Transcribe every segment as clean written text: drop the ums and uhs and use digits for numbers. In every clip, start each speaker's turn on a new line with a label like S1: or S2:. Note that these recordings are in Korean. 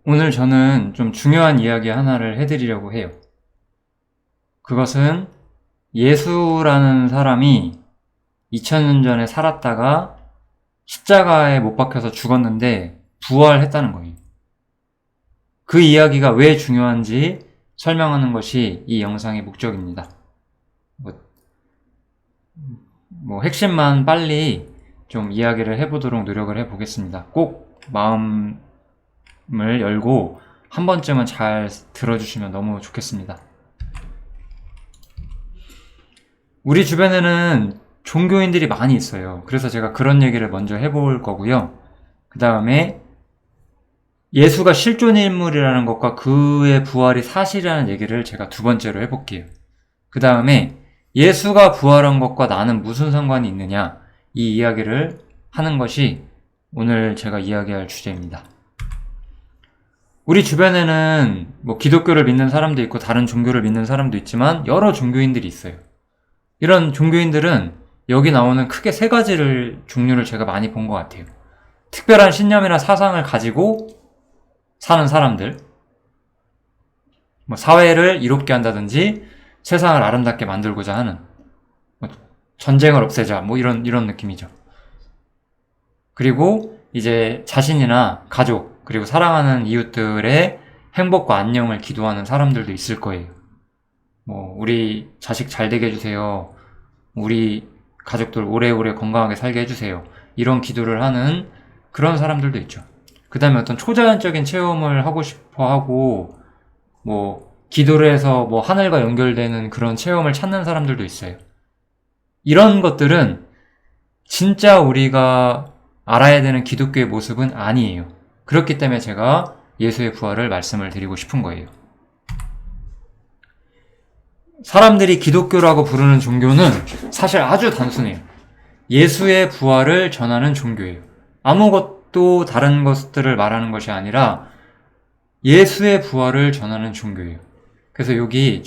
S1: 오늘 저는 좀 중요한 이야기 하나를 해드리려고 해요. 그것은 예수라는 사람이 2000년 전에 살았다가 십자가에 못 박혀서 죽었는데 부활했다는 거예요. 그 이야기가 왜 중요한지 설명하는 것이 이 영상의 목적입니다. 핵심만 빨리 좀 이야기를 해보도록 노력을 해보겠습니다. 꼭 마음을 열고 한 번쯤은 잘 들어주시면 너무 좋겠습니다. 우리 주변에는 종교인들이 많이 있어요. 그래서 제가 그런 얘기를 먼저 해볼 거고요. 그 다음에 예수가 실존 인물이라는 것과 그의 부활이 사실이라는 얘기를 제가 두 번째로 해볼게요. 그 다음에 예수가 부활한 것과 나는 무슨 상관이 있느냐, 이 이야기를 하는 것이 오늘 제가 이야기할 주제입니다. 우리 주변에는 기독교를 믿는 사람도 있고 다른 종교를 믿는 사람도 있지만 여러 종교인들이 있어요. 이런 종교인들은 여기 나오는 크게 세 가지를 종류를 제가 많이 본 것 같아요. 특별한 신념이나 사상을 가지고 사는 사람들, 사회를 이롭게 한다든지 세상을 아름답게 만들고자 하는, 전쟁을 없애자, 이런 느낌이죠. 그리고 이제 자신이나 가족, 그리고 사랑하는 이웃들의 행복과 안녕을 기도하는 사람들도 있을 거예요. 우리 자식 잘 되게 해주세요. 우리 가족들 오래오래 건강하게 살게 해주세요. 이런 기도를 하는 그런 사람들도 있죠. 그 다음에 어떤 초자연적인 체험을 하고 싶어 하고, 기도를 해서 하늘과 연결되는 그런 체험을 찾는 사람들도 있어요. 이런 것들은 진짜 우리가 알아야 되는 기독교의 모습은 아니에요. 그렇기 때문에 제가 예수의 부활을 말씀을 드리고 싶은 거예요. 사람들이 기독교라고 부르는 종교는 사실 아주 단순해요. 예수의 부활을 전하는 종교예요. 아무것도 다른 것들을 말하는 것이 아니라 예수의 부활을 전하는 종교예요. 그래서 여기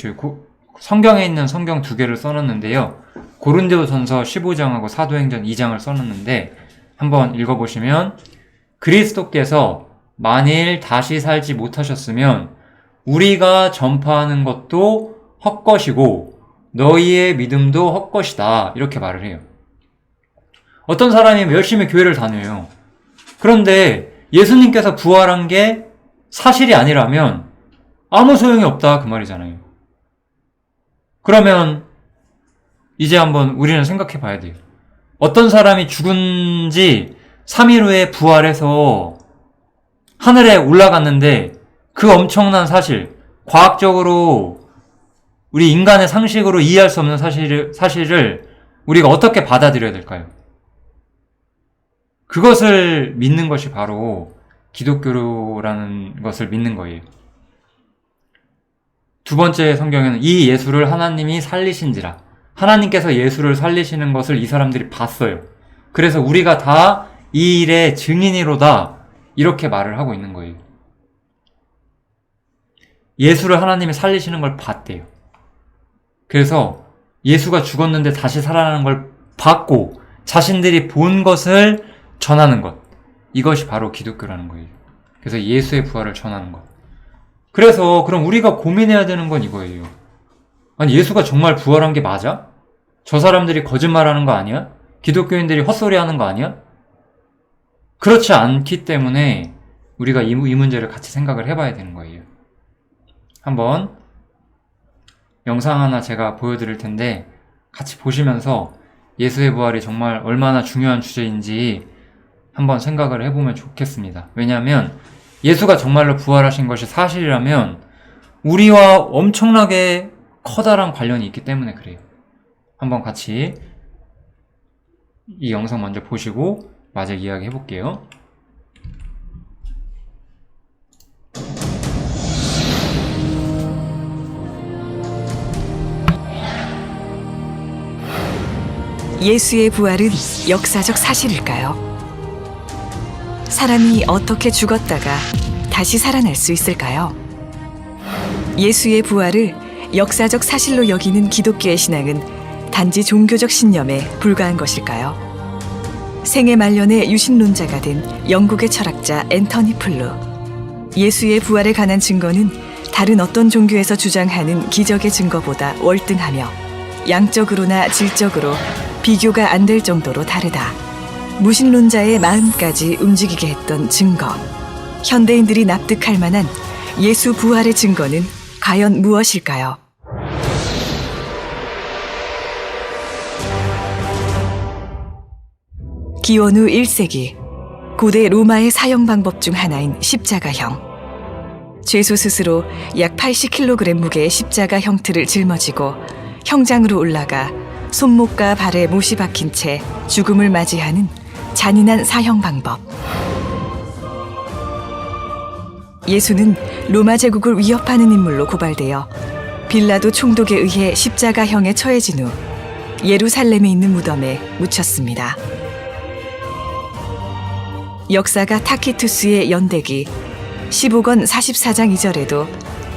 S1: 성경에 있는 성경 두 개를 써놨는데요. 고린도전서 15장하고 사도행전 2장을 써놨는데 한번 읽어보시면, 그리스도께서 만일 다시 살지 못하셨으면 우리가 전파하는 것도 헛것이고 너희의 믿음도 헛것이다, 이렇게 말을 해요. 어떤 사람이 열심히 교회를 다녀요. 그런데 예수님께서 부활한 게 사실이 아니라면 아무 소용이 없다, 그 말이잖아요. 그러면 이제 한번 우리는 생각해 봐야 돼요. 어떤 사람이 죽은 지 3일 후에 부활해서 하늘에 올라갔는데 그 엄청난 사실, 과학적으로 우리 인간의 상식으로 이해할 수 없는 사실을 우리가 어떻게 받아들여야 될까요? 그것을 믿는 것이 바로 기독교라는 것을 믿는 거예요. 두 번째 성경에는 이 예수를 하나님이 살리신지라, 하나님께서 예수를 살리시는 것을 이 사람들이 봤어요. 그래서 우리가 다 이 일의 증인이로다, 이렇게 말을 하고 있는 거예요. 예수를 하나님이 살리시는 걸 봤대요. 그래서 예수가 죽었는데 다시 살아나는 걸 봤고 자신들이 본 것을 전하는 것, 이것이 바로 기독교라는 거예요. 그래서 예수의 부활을 전하는 것. 그래서 그럼 우리가 고민해야 되는 건 이거예요. 아니, 예수가 정말 부활한 게 맞아? 저 사람들이 거짓말하는 거 아니야? 기독교인들이 헛소리하는 거 아니야? 그렇지 않기 때문에 우리가 이 문제를 같이 생각을 해봐야 되는 거예요. 한번 영상 하나 제가 보여드릴 텐데 같이 보시면서 예수의 부활이 정말 얼마나 중요한 주제인지 한번 생각을 해보면 좋겠습니다. 왜냐하면 예수가 정말로 부활하신 것이 사실이라면 우리와 엄청나게 커다란 관련이 있기 때문에 그래요. 한번 같이 이 영상 먼저 보시고 마저 이야기 해볼게요.
S2: 예수의 부활은 역사적 사실일까요? 사람이 어떻게 죽었다가 다시 살아날 수 있을까요? 예수의 부활을 역사적 사실로 여기는 기독교의 신앙은 단지 종교적 신념에 불과한 것일까요? 생애 말년에 유신론자가 된 영국의 철학자 앤터니 플루. 예수의 부활에 관한 증거는 다른 어떤 종교에서 주장하는 기적의 증거보다 월등하며 양적으로나 질적으로 비교가 안 될 정도로 다르다. 무신론자의 마음까지 움직이게 했던 증거. 현대인들이 납득할 만한 예수 부활의 증거는 과연 무엇일까요? 기원 후 1세기, 고대 로마의 사형 방법 중 하나인 십자가형. 죄수 스스로 약 80kg 무게의 십자가 형틀을 짊어지고 형장으로 올라가 손목과 발에 못이 박힌 채 죽음을 맞이하는 잔인한 사형 방법. 예수는 로마 제국을 위협하는 인물로 고발되어 빌라도 총독에 의해 십자가형에 처해진 후 예루살렘에 있는 무덤에 묻혔습니다. 역사가 타키투스의 연대기 15권 44장 2절에도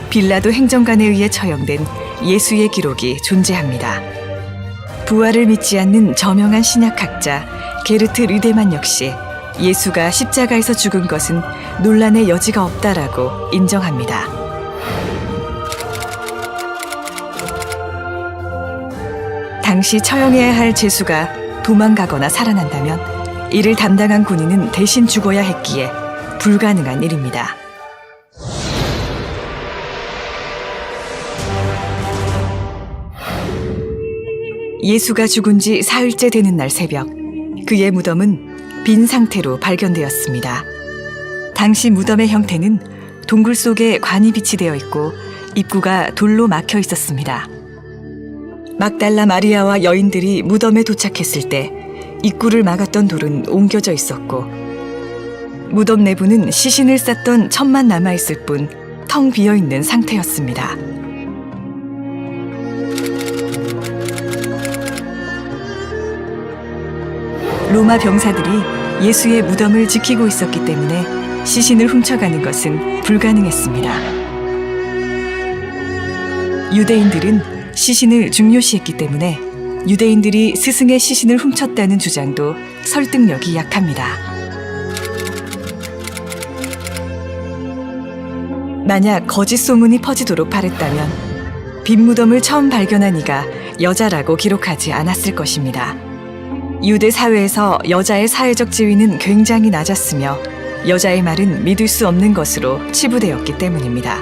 S2: 빌라도 행정관에 의해 처형된 예수의 기록이 존재합니다. 부활을 믿지 않는 저명한 신약학자 게르트 류데만 역시 예수가 십자가에서 죽은 것은 논란의 여지가 없다라고 인정합니다. 당시 처형해야 할 죄수가 도망가거나 살아난다면 이를 담당한 군인은 대신 죽어야 했기에 불가능한 일입니다. 예수가 죽은 지 사흘째 되는 날 새벽, 그의 무덤은 빈 상태로 발견되었습니다. 당시 무덤의 형태는 동굴 속에 관이 비치되어 있고 입구가 돌로 막혀 있었습니다. 막달라 마리아와 여인들이 무덤에 도착했을 때 입구를 막았던 돌은 옮겨져 있었고 무덤 내부는 시신을 쌌던 천만 남아있을 뿐 텅 비어있는 상태였습니다. 로마 병사들이 예수의 무덤을 지키고 있었기 때문에 시신을 훔쳐가는 것은 불가능했습니다. 유대인들은 시신을 중요시했기 때문에 유대인들이 스승의 시신을 훔쳤다는 주장도 설득력이 약합니다. 만약 거짓 소문이 퍼지도록 바랬다면 빈 무덤을 처음 발견한 이가 여자라고 기록하지 않았을 것입니다. 유대 사회에서 여자의 사회적 지위는 굉장히 낮았으며 여자의 말은 믿을 수 없는 것으로 치부되었기 때문입니다.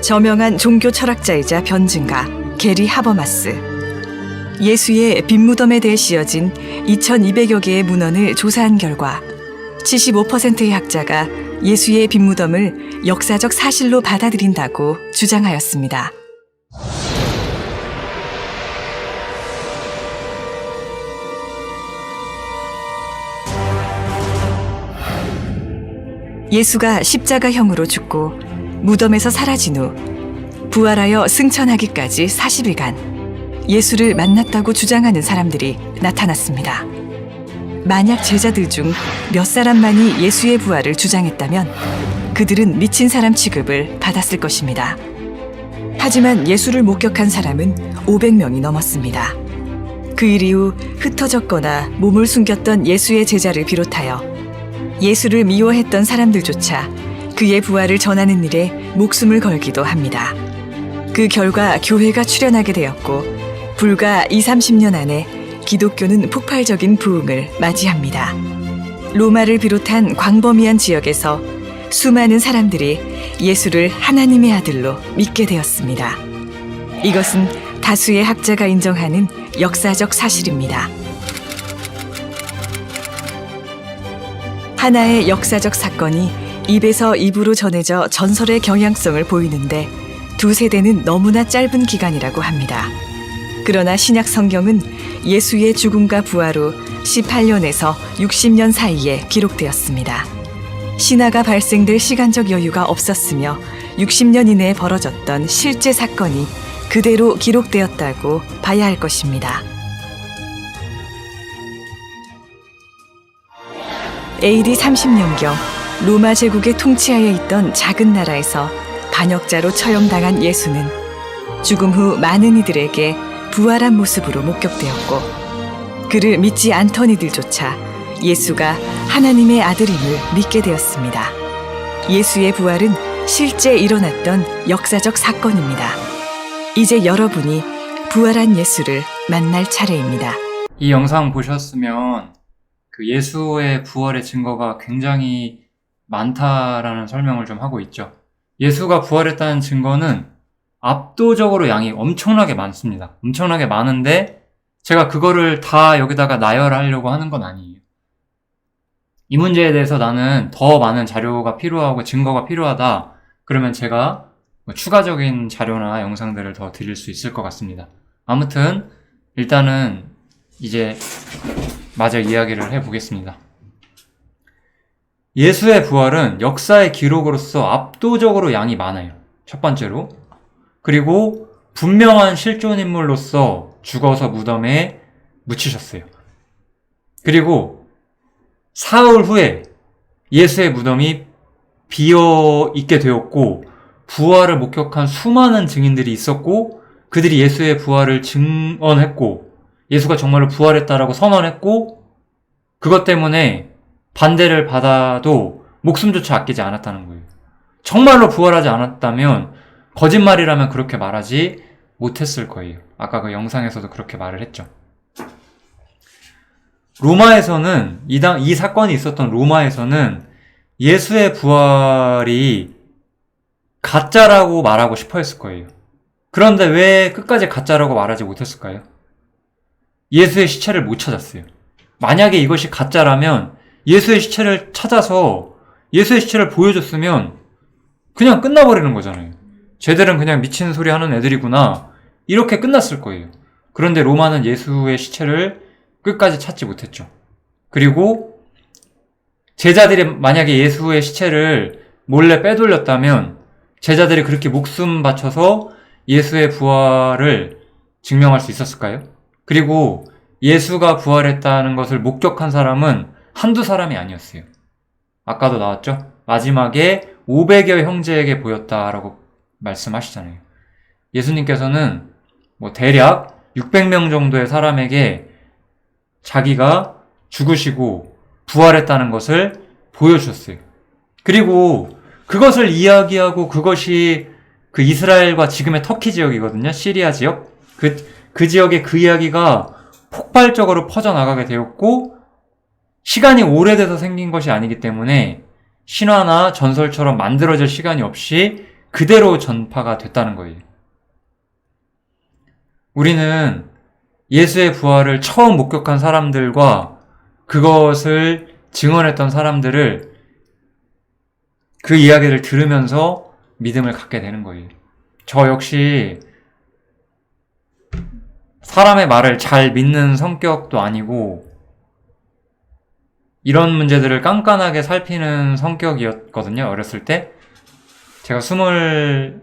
S2: 저명한 종교 철학자이자 변증가 게리 하버마스. 예수의 빈 무덤에 대해 씌어진 2200여 개의 문헌을 조사한 결과 75%의 학자가 예수의 빈 무덤을 역사적 사실로 받아들인다고 주장하였습니다. 예수가 십자가형으로 죽고 무덤에서 사라진 후 부활하여 승천하기까지 40일간 예수를 만났다고 주장하는 사람들이 나타났습니다. 만약 제자들 중 몇 사람만이 예수의 부활을 주장했다면 그들은 미친 사람 취급을 받았을 것입니다. 하지만 예수를 목격한 사람은 500명이 넘었습니다. 그 일 이후 흩어졌거나 몸을 숨겼던 예수의 제자를 비롯하여 예수를 미워했던 사람들조차 그의 부활을 전하는 일에 목숨을 걸기도 합니다. 그 결과 교회가 출현하게 되었고 불과 20-30년 안에 기독교는 폭발적인 부흥을 맞이합니다. 로마를 비롯한 광범위한 지역에서 수많은 사람들이 예수를 하나님의 아들로 믿게 되었습니다. 이것은 다수의 학자가 인정하는 역사적 사실입니다. 하나의 역사적 사건이 입에서 입으로 전해져 전설의 경향성을 보이는데 두 세대는 너무나 짧은 기간이라고 합니다. 그러나 신약 성경은 예수의 죽음과 부활 후 18년에서 60년 사이에 기록되었습니다. 신화가 발생될 시간적 여유가 없었으며 60년 이내에 벌어졌던 실제 사건이 그대로 기록되었다고 봐야 할 것입니다. AD 30년경 로마 제국의 통치하에 있던 작은 나라에서 반역자로 처형당한 예수는 죽음 후 많은 이들에게 부활한 모습으로 목격되었고 그를 믿지 않던 이들조차 예수가 하나님의 아들임을 믿게 되었습니다. 예수의 부활은 실제 일어났던 역사적 사건입니다. 이제 여러분이 부활한 예수를 만날 차례입니다.
S1: 이 영상 보셨으면 그 예수의 부활의 증거가 굉장히 많다라는 설명을 좀 하고 있죠. 예수가 부활했다는 증거는 압도적으로 양이 엄청나게 많습니다. 엄청나게 많은데 제가 그거를 다 여기다가 나열하려고 하는 건 아니에요. 이 문제에 대해서 나는 더 많은 자료가 필요하고 증거가 필요하다. 그러면 제가 추가적인 자료나 영상들을 더 드릴 수 있을 것 같습니다. 아무튼 일단은 이제 마저 이야기를 해보겠습니다. 예수의 부활은 역사의 기록으로서 압도적으로 양이 많아요. 첫 번째로. 그리고 분명한 실존 인물로서 죽어서 무덤에 묻히셨어요. 그리고 사흘 후에 예수의 무덤이 비어 있게 되었고 부활을 목격한 수많은 증인들이 있었고 그들이 예수의 부활을 증언했고 예수가 정말로 부활했다라고 선언했고 그것 때문에 반대를 받아도 목숨조차 아끼지 않았다는 거예요. 정말로 부활하지 않았다면 거짓말이라면 그렇게 말하지 못했을 거예요. 아까 그 영상에서도 그렇게 말을 했죠. 로마에서는 이 사건이 있었던 로마에서는 예수의 부활이 가짜라고 말하고 싶어 했을 거예요. 그런데 왜 끝까지 가짜라고 말하지 못했을까요? 예수의 시체를 못 찾았어요. 만약에 이것이 가짜라면 예수의 시체를 찾아서 예수의 시체를 보여줬으면 그냥 끝나버리는 거잖아요. 쟤들은 그냥 미친 소리 하는 애들이구나. 이렇게 끝났을 거예요. 그런데 로마는 예수의 시체를 끝까지 찾지 못했죠. 그리고 제자들이 만약에 예수의 시체를 몰래 빼돌렸다면 제자들이 그렇게 목숨 바쳐서 예수의 부활을 증명할 수 있었을까요? 그리고 예수가 부활했다는 것을 목격한 사람은 한두 사람이 아니었어요. 아까도 나왔죠? 마지막에 500여 형제에게 보였다라고 말씀하시잖아요. 예수님께서는 대략 600명 정도의 사람에게 자기가 죽으시고 부활했다는 것을 보여주셨어요. 그리고 그것을 이야기하고 그것이 그 이스라엘과 지금의 터키 지역이거든요. 시리아 지역. 그 지역에 그 이야기가 폭발적으로 퍼져나가게 되었고 시간이 오래돼서 생긴 것이 아니기 때문에 신화나 전설처럼 만들어질 시간이 없이 그대로 전파가 됐다는 거예요. 우리는 예수의 부활을 처음 목격한 사람들과 그것을 증언했던 사람들을 그 이야기를 들으면서 믿음을 갖게 되는 거예요. 저 역시 사람의 말을 잘 믿는 성격도 아니고 이런 문제들을 깐깐하게 살피는 성격이었거든요. 어렸을 때. 제가 24살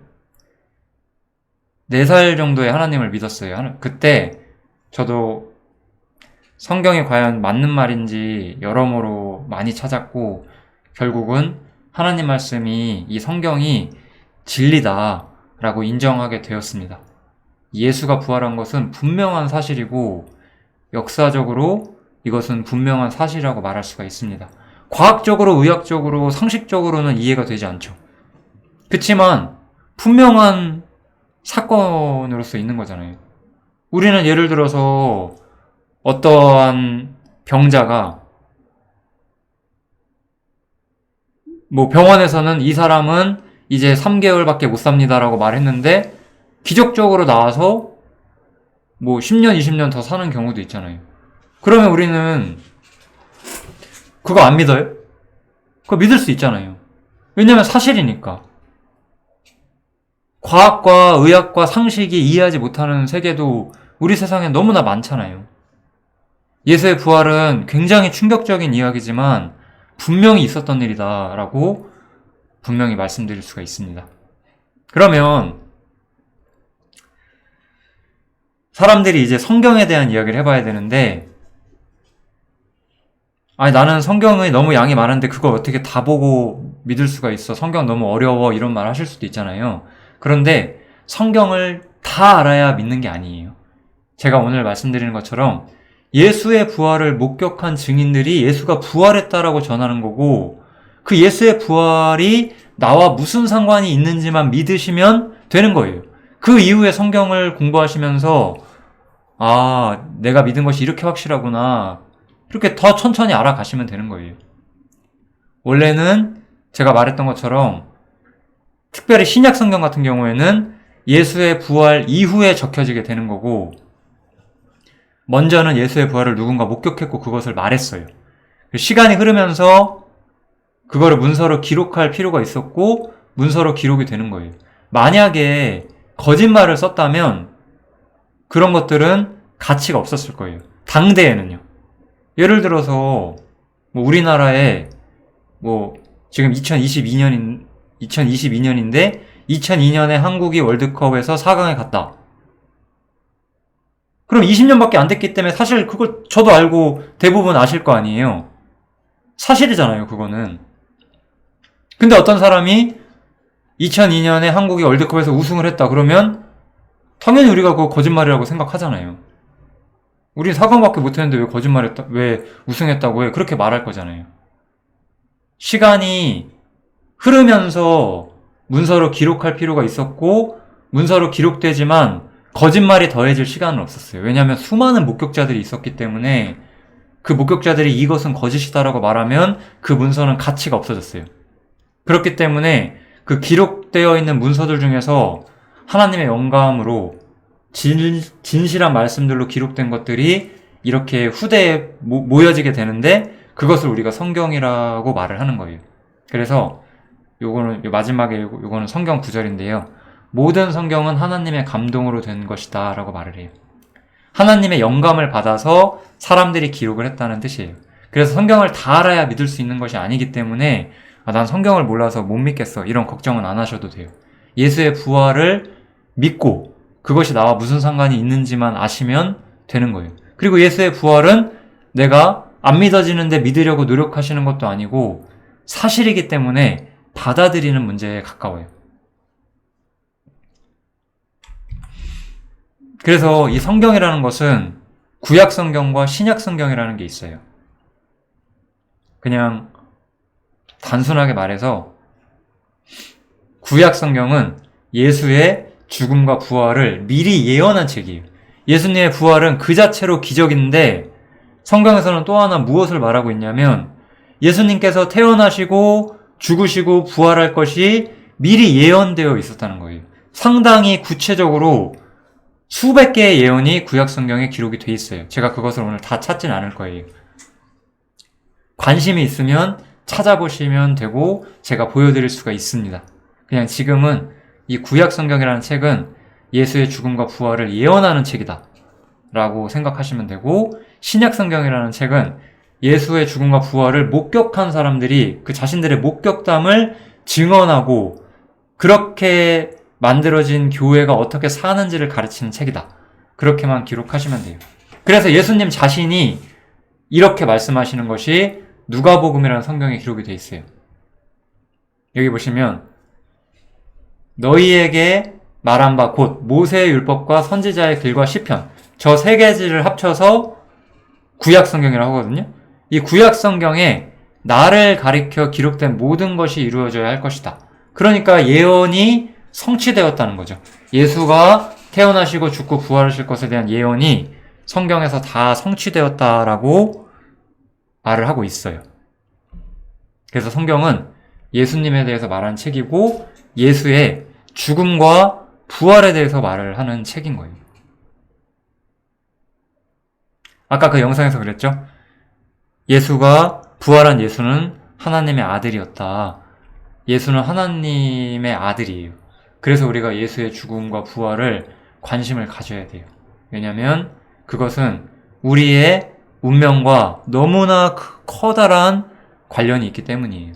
S1: 정도에 하나님을 믿었어요. 그때 저도 성경이 과연 맞는 말인지 여러모로 많이 찾았고 결국은 하나님 말씀이 이 성경이 진리다라고 인정하게 되었습니다. 예수가 부활한 것은 분명한 사실이고 역사적으로 이것은 분명한 사실이라고 말할 수가 있습니다. 과학적으로, 의학적으로, 상식적으로는 이해가 되지 않죠. 그치만 분명한 사건으로서 있는 거잖아요. 우리는 예를 들어서 어떠한 병자가 병원에서는 이 사람은 이제 3개월밖에 못 삽니다라고 말했는데 기적적으로 나와서 10년, 20년 더 사는 경우도 있잖아요. 그러면 우리는 그거 안 믿어요? 그거 믿을 수 있잖아요. 왜냐면 사실이니까. 과학과 의학과 상식이 이해하지 못하는 세계도 우리 세상에 너무나 많잖아요. 예수의 부활은 굉장히 충격적인 이야기지만 분명히 있었던 일이다라고 분명히 말씀드릴 수가 있습니다. 그러면 사람들이 이제 성경에 대한 이야기를 해봐야 되는데 나는 성경의 너무 양이 많은데 그걸 어떻게 다 보고 믿을 수가 있어. 성경 너무 어려워. 이런 말 하실 수도 있잖아요. 그런데 성경을 다 알아야 믿는 게 아니에요. 제가 오늘 말씀드리는 것처럼 예수의 부활을 목격한 증인들이 예수가 부활했다라고 전하는 거고 그 예수의 부활이 나와 무슨 상관이 있는지만 믿으시면 되는 거예요. 그 이후에 성경을 공부하시면서 아, 내가 믿은 것이 이렇게 확실하구나. 이렇게 더 천천히 알아가시면 되는 거예요. 원래는 제가 말했던 것처럼 특별히 신약 성경 같은 경우에는 예수의 부활 이후에 적혀지게 되는 거고, 먼저는 예수의 부활을 누군가 목격했고 그것을 말했어요. 시간이 흐르면서 그거를 문서로 기록할 필요가 있었고 문서로 기록이 되는 거예요. 만약에 거짓말을 썼다면 그런 것들은 가치가 없었을 거예요. 당대에는요. 예를 들어서 우리나라에 지금 2022년인데 2002년에 한국이 월드컵에서 4강에 갔다. 그럼 20년밖에 안 됐기 때문에 사실 그걸 저도 알고 대부분 아실 거 아니에요. 사실이잖아요, 그거는. 근데 어떤 사람이 2002년에 한국이 월드컵에서 우승을 했다 그러면 당연히 우리가 그거 거짓말이라고 생각하잖아요. 우린 4강밖에 못했는데 왜 거짓말했다, 왜 우승했다고 해? 그렇게 말할 거잖아요. 시간이 흐르면서 문서로 기록할 필요가 있었고 문서로 기록되지만 거짓말이 더해질 시간은 없었어요. 왜냐하면 수많은 목격자들이 있었기 때문에 그 목격자들이 이것은 거짓이다라고 말하면 그 문서는 가치가 없어졌어요. 그렇기 때문에 그 기록되어 있는 문서들 중에서 하나님의 영감으로 진실한 말씀들로 기록된 것들이 이렇게 후대에 모여지게 되는데 그것을 우리가 성경이라고 말을 하는 거예요. 그래서 요거는 마지막에 요거는 성경 구절인데요. 모든 성경은 하나님의 감동으로 된 것이다 라고 말을 해요. 하나님의 영감을 받아서 사람들이 기록을 했다는 뜻이에요. 그래서 성경을 다 알아야 믿을 수 있는 것이 아니기 때문에 난 성경을 몰라서 못 믿겠어 이런 걱정은 안 하셔도 돼요. 예수의 부활을 믿고 그것이 나와 무슨 상관이 있는지만 아시면 되는 거예요. 그리고 예수의 부활은 내가 안 믿어지는데 믿으려고 노력하시는 것도 아니고 사실이기 때문에 받아들이는 문제에 가까워요. 그래서 이 성경이라는 것은 구약 성경과 신약 성경이라는 게 있어요. 그냥 단순하게 말해서 구약 성경은 예수의 죽음과 부활을 미리 예언한 책이에요. 예수님의 부활은 그 자체로 기적인데 성경에서는 또 하나 무엇을 말하고 있냐면 예수님께서 태어나시고 죽으시고 부활할 것이 미리 예언되어 있었다는 거예요. 상당히 구체적으로 수백 개의 예언이 구약 성경에 기록이 돼 있어요. 제가 그것을 오늘 다 찾진 않을 거예요. 관심이 있으면 찾아보시면 되고 제가 보여드릴 수가 있습니다. 그냥 지금은 이 구약 성경이라는 책은 예수의 죽음과 부활을 예언하는 책이다 라고 생각하시면 되고, 신약 성경이라는 책은 예수의 죽음과 부활을 목격한 사람들이 그 자신들의 목격담을 증언하고 그렇게 만들어진 교회가 어떻게 사는지를 가르치는 책이다. 그렇게만 기록하시면 돼요. 그래서 예수님 자신이 이렇게 말씀하시는 것이 누가복음이라는 성경에 기록이 되어 있어요. 여기 보시면 너희에게 말한 바 곧 모세의 율법과 선지자의 글과 시편, 저 세 가지를 합쳐서 구약 성경이라고 하거든요. 이 구약 성경에 나를 가리켜 기록된 모든 것이 이루어져야 할 것이다. 그러니까 예언이 성취되었다는 거죠. 예수가 태어나시고 죽고 부활하실 것에 대한 예언이 성경에서 다 성취되었다라고 말을 하고 있어요. 그래서 성경은 예수님에 대해서 말하는 책이고 예수의 죽음과 부활에 대해서 말을 하는 책인 거예요. 아까 그 영상에서 그랬죠? 예수가, 부활한 예수는 하나님의 아들이었다. 예수는 하나님의 아들이에요. 그래서 우리가 예수의 죽음과 부활을 관심을 가져야 돼요. 왜냐하면 그것은 우리의 운명과 너무나 커다란 관련이 있기 때문이에요.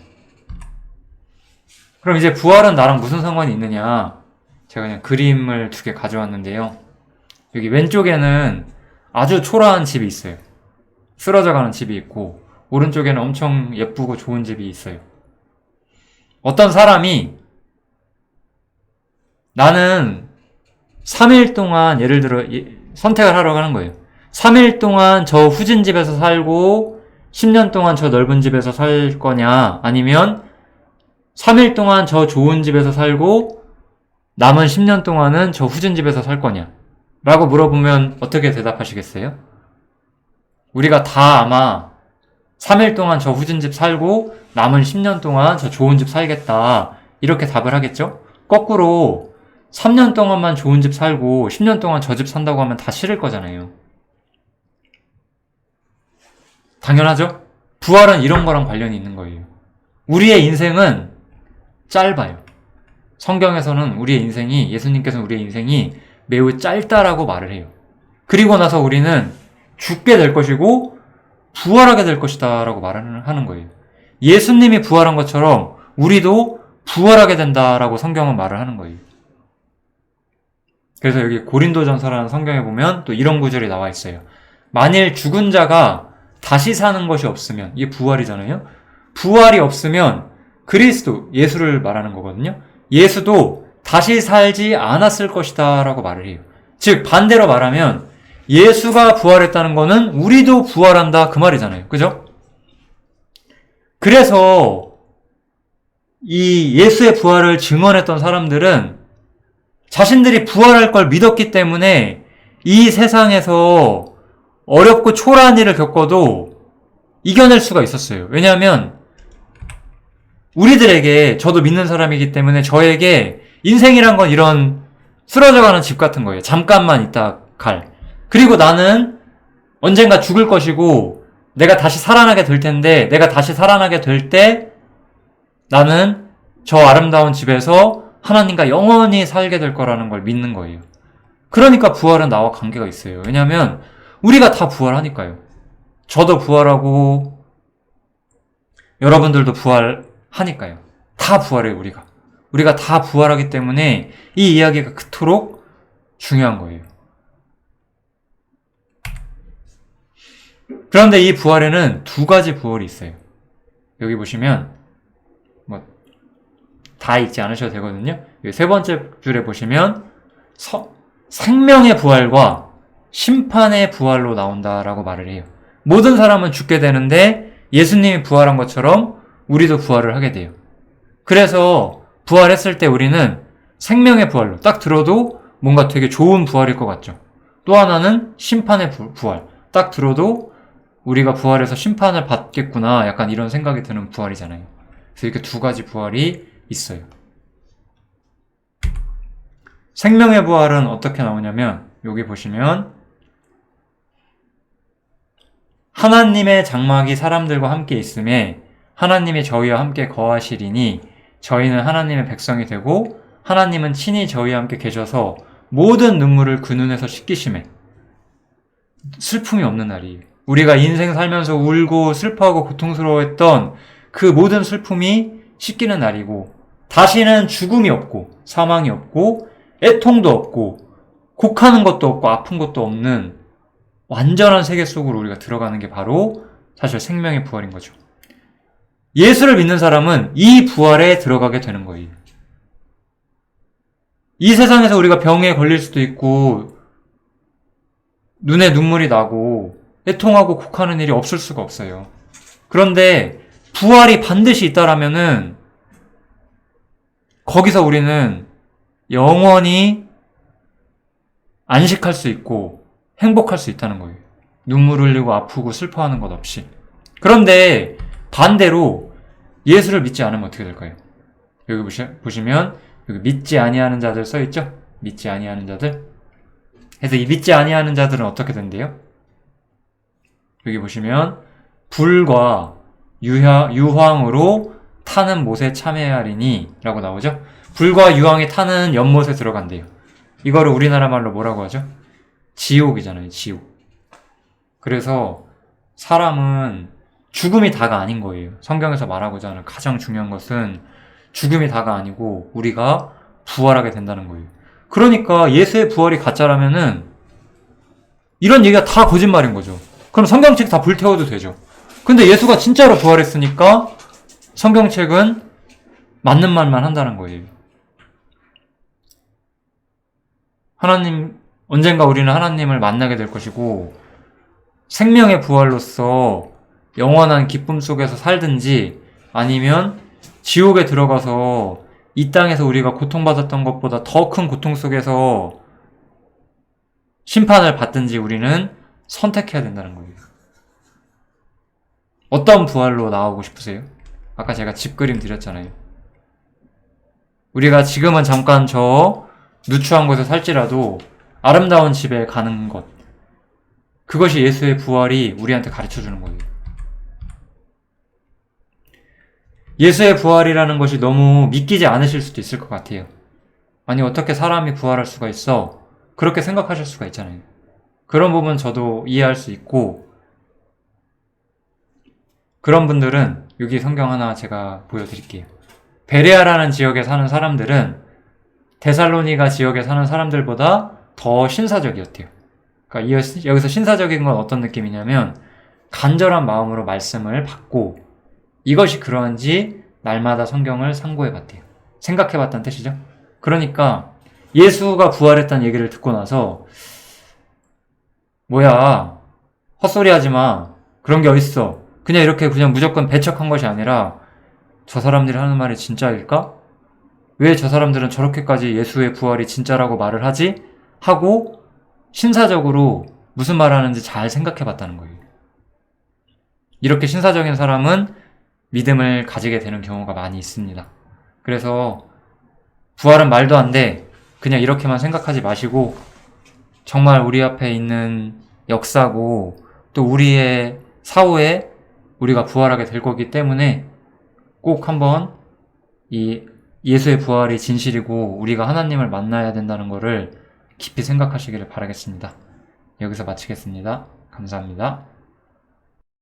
S1: 그럼 이제 부활은 나랑 무슨 상관이 있느냐? 제가 그냥 그림을 2개 가져왔는데요. 여기 왼쪽에는 아주 초라한 집이 있어요. 쓰러져가는 집이 있고 오른쪽에는 엄청 예쁘고 좋은 집이 있어요. 어떤 사람이 나는 3일 동안 예를 들어 선택을 하러 가는 거예요. 3일 동안 저 후진 집에서 살고 10년 동안 저 넓은 집에서 살 거냐, 아니면 3일 동안 저 좋은 집에서 살고 남은 10년 동안은 저 후진 집에서 살 거냐? 라고 물어보면 어떻게 대답하시겠어요? 우리가 다 아마 3일 동안 저 후진 집 살고 남은 10년 동안 저 좋은 집 살겠다. 이렇게 답을 하겠죠? 거꾸로 3년 동안만 좋은 집 살고 10년 동안 저 집 산다고 하면 다 싫을 거잖아요. 당연하죠? 부활은 이런 거랑 관련이 있는 거예요. 우리의 인생은 짧아요. 성경에서는 우리의 인생이, 예수님께서는 우리의 인생이 매우 짧다라고 말을 해요. 그리고 나서 우리는 죽게 될 것이고 부활하게 될 것이다 라고 말을 하는 거예요. 예수님이 부활한 것처럼 우리도 부활하게 된다라고 성경은 말을 하는 거예요. 그래서 여기 고린도전서라는 성경에 보면 또 이런 구절이 나와 있어요. 만일 죽은 자가 다시 사는 것이 없으면, 이게 부활이잖아요. 부활이 없으면 그리스도, 예수를 말하는 거거든요. 예수도 다시 살지 않았을 것이다 라고 말을 해요. 즉 반대로 말하면 예수가 부활했다는 거는 우리도 부활한다 그 말이잖아요. 그죠? 그래서 이 예수의 부활을 증언했던 사람들은 자신들이 부활할 걸 믿었기 때문에 이 세상에서 어렵고 초라한 일을 겪어도 이겨낼 수가 있었어요. 왜냐하면 우리들에게, 저도 믿는 사람이기 때문에 저에게 인생이란 건 이런 쓰러져가는 집 같은 거예요. 잠깐만 있다 갈. 그리고 나는 언젠가 죽을 것이고 내가 다시 살아나게 될 텐데, 내가 다시 살아나게 될 때 나는 저 아름다운 집에서 하나님과 영원히 살게 될 거라는 걸 믿는 거예요. 그러니까 부활은 나와 관계가 있어요. 왜냐하면 우리가 다 부활하니까요. 저도 부활하고 여러분들도 부활하니까요. 다 부활해요. 우리가 다 부활하기 때문에 이 이야기가 그토록 중요한 거예요. 그런데 이 부활에는 두 가지 부활이 있어요. 여기 보시면 다 읽지 않으셔도 되거든요. 여기 세 번째 줄에 보시면 생명의 부활과 심판의 부활로 나온다라고 말을 해요. 모든 사람은 죽게 되는데 예수님이 부활한 것처럼 우리도 부활을 하게 돼요. 그래서 부활했을 때 우리는 생명의 부활로, 딱 들어도 뭔가 되게 좋은 부활일 것 같죠. 또 하나는 심판의 부활. 딱 들어도 우리가 부활해서 심판을 받겠구나, 약간 이런 생각이 드는 부활이잖아요. 그래서 이렇게 두 가지 부활이 있어요. 생명의 부활은 어떻게 나오냐면 여기 보시면 하나님의 장막이 사람들과 함께 있음에 하나님이 저희와 함께 거하시리니 저희는 하나님의 백성이 되고 하나님은 친히 저희와 함께 계셔서 모든 눈물을 그 눈에서 씻기심에, 슬픔이 없는 날이에요. 우리가 인생 살면서 울고 슬퍼하고 고통스러워했던 그 모든 슬픔이 씻기는 날이고, 다시는 죽음이 없고 사망이 없고 애통도 없고 곡하는 것도 없고 아픈 것도 없는 완전한 세계 속으로 우리가 들어가는 게 바로 사실 생명의 부활인 거죠. 예수를 믿는 사람은 이 부활에 들어가게 되는 거예요. 이 세상에서 우리가 병에 걸릴 수도 있고 눈에 눈물이 나고 애통하고 곡하는 일이 없을 수가 없어요. 그런데 부활이 반드시 있다라면은 거기서 우리는 영원히 안식할 수 있고 행복할 수 있다는 거예요. 눈물 흘리고 아프고 슬퍼하는 것 없이. 그런데 반대로 예수를 믿지 않으면 어떻게 될까요? 여기 보시면 여기 믿지 아니하는 자들 써있죠? 믿지 아니하는 자들. 그래서 이 믿지 아니하는 자들은 어떻게 된대요? 여기 보시면 불과 유황으로 타는 못에 참여하리니 라고 나오죠? 불과 유황이 타는 연못에 들어간대요. 이거를 우리나라 말로 뭐라고 하죠? 지옥이잖아요. 지옥. 그래서 사람은 죽음이 다가 아닌 거예요. 성경에서 말하고자 하는 가장 중요한 것은 죽음이 다가 아니고 우리가 부활하게 된다는 거예요. 그러니까 예수의 부활이 가짜라면은 이런 얘기가 다 거짓말인 거죠. 그럼 성경책 다 불태워도 되죠. 근데 예수가 진짜로 부활했으니까 성경책은 맞는 말만 한다는 거예요. 언젠가 우리는 하나님을 만나게 될 것이고 생명의 부활로서 영원한 기쁨 속에서 살든지 아니면 지옥에 들어가서 이 땅에서 우리가 고통받았던 것보다 더 큰 고통 속에서 심판을 받든지 우리는 선택해야 된다는 거예요. 어떤 부활로 나오고 싶으세요? 아까 제가 집 그림 드렸잖아요. 우리가 지금은 잠깐 저 누추한 곳에 살지라도 아름다운 집에 가는 것, 그것이 예수의 부활이 우리한테 가르쳐주는 거예요. 예수의 부활이라는 것이 너무 믿기지 않으실 수도 있을 것 같아요. 아니, 어떻게 사람이 부활할 수가 있어? 그렇게 생각하실 수가 있잖아요. 그런 부분 저도 이해할 수 있고, 그런 분들은 여기 성경 하나 제가 보여드릴게요. 베레아라는 지역에 사는 사람들은 데살로니가 지역에 사는 사람들보다 더 신사적이었대요. 그러니까 여기서 신사적인 건 어떤 느낌이냐면 간절한 마음으로 말씀을 받고 이것이 그러한지 날마다 성경을 상고해 봤대요. 생각해 봤다는 뜻이죠. 그러니까 예수가 부활했다는 얘기를 듣고 나서 뭐야, 헛소리 하지 마. 그런 게 어딨어. 그냥 이렇게 그냥 무조건 배척한 것이 아니라 저 사람들이 하는 말이 진짜일까? 왜 저 사람들은 저렇게까지 예수의 부활이 진짜라고 말을 하지? 하고 신사적으로 무슨 말 하는지 잘 생각해 봤다는 거예요. 이렇게 신사적인 사람은 믿음을 가지게 되는 경우가 많이 있습니다. 그래서 부활은 말도 안 돼. 그냥 이렇게만 생각하지 마시고 정말 우리 앞에 있는 역사고 또 우리의 사후에 우리가 부활하게 될 거기 때문에 꼭 한번 이 예수의 부활이 진실이고 우리가 하나님을 만나야 된다는 것을 깊이 생각하시기를 바라겠습니다. 여기서 마치겠습니다. 감사합니다.